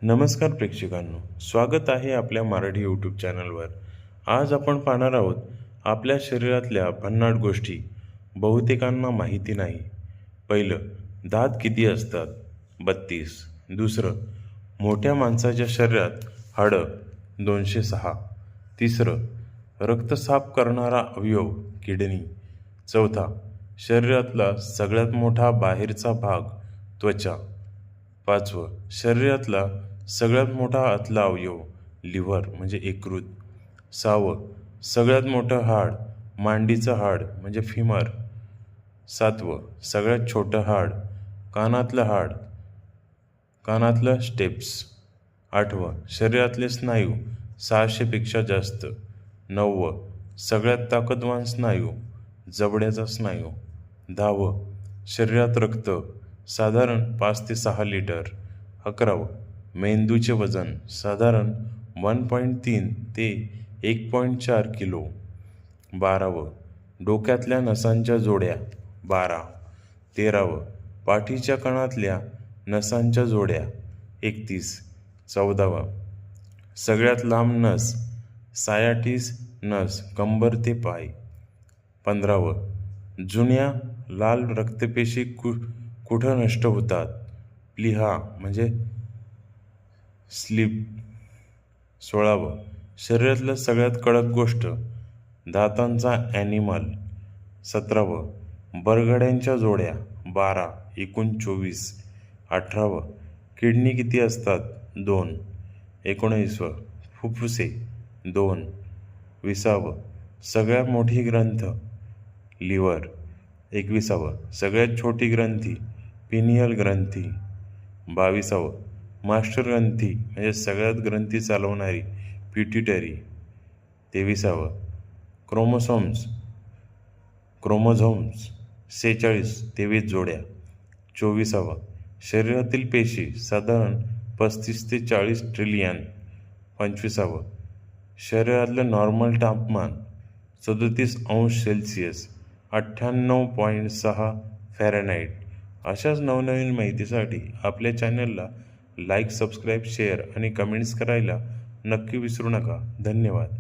नमस्कार प्रेक्षकांनो, स्वागत आहे आपल्या मराठी यूट्यूब चॅनलवर. आज आपण पाहणार आहोत आपल्या शरीरातल्या भन्नाट गोष्टी बहुतेकांना माहिती नाही. पहिलं, दात किती असतात? 32. दुसरं, मोठ्या माणसाच्या शरीरात हाडं 206. तिसरं, रक्त साफ करणारा अवयव किडनी. चौथा, शरीरातला सगळ्यात मोठा बाहेरचा भाग त्वचा. पाचवं, शरीरातला सगळ्यात मोठा आतला अवयव लिव्हर म्हणजे यकृत. सहावं, सगळ्यात मोठं हाड मांडीचं हाड म्हणजे फिमर. सातवं, सगळ्यात छोटं हाड कानातलं हाड कानातलं स्टेप्स. आठवं, शरीरातले स्नायू 600पेक्षा जास्त. नववं, सगळ्यात ताकदवान स्नायू जबड्याचा स्नायू. दहावं, शरीरात रक्त साधारण 5 ते 6 लिटर. 11वं, मेंदूचे वजन साधारण 1.3 ते 1.4 किलो. 12वं, डोक्यातल्या नसांच्या जोड्या 12. 13वं, पाठीच्या कणातल्या नसांच्या जोड्या 31. 14वं, सगळ्यात लांब नस सायाटिस नस कंबर ते पाय. 15वं, जुन्या लाल रक्तपेशी कुठं नष्ट होतात? प्लीहा म्हणजे स्लीप. 16वं, शरीरातलं सगळ्यात कडक गोष्ट दातांचा ॲनिमल. 17वं, बरगड्यांच्या जोड्या 12 एकूण 24. 18वं, किडनी किती असतात? 2. 19वं, फुफ्फुसे 2. 20वं, सगळ्यात मोठी ग्रंथ लिव्हर. 21वं, सगळ्यात छोटी ग्रंथी पिनियल ग्रंथी. 22वं, मास्टर ग्रंथी म्हणजे सगळ्यात ग्रंथी चालवणारी पिट्युटरी. 23वं, क्रोमोझोम्स 23 जोड्या. 24वं, शरीरातील पेशी साधारण 35 ते 40 ट्रिलियन. 25वं, शरीरातलं नॉर्मल तापमान 37°C 98.6 फॅरेनहाइट. अशाच नवनवीन माहितीसाठी आपल्या चॅनलला लाईक, सबस्क्राईब, शेअर आणि कमेंट्स करायला नक्की विसरू नका. धन्यवाद.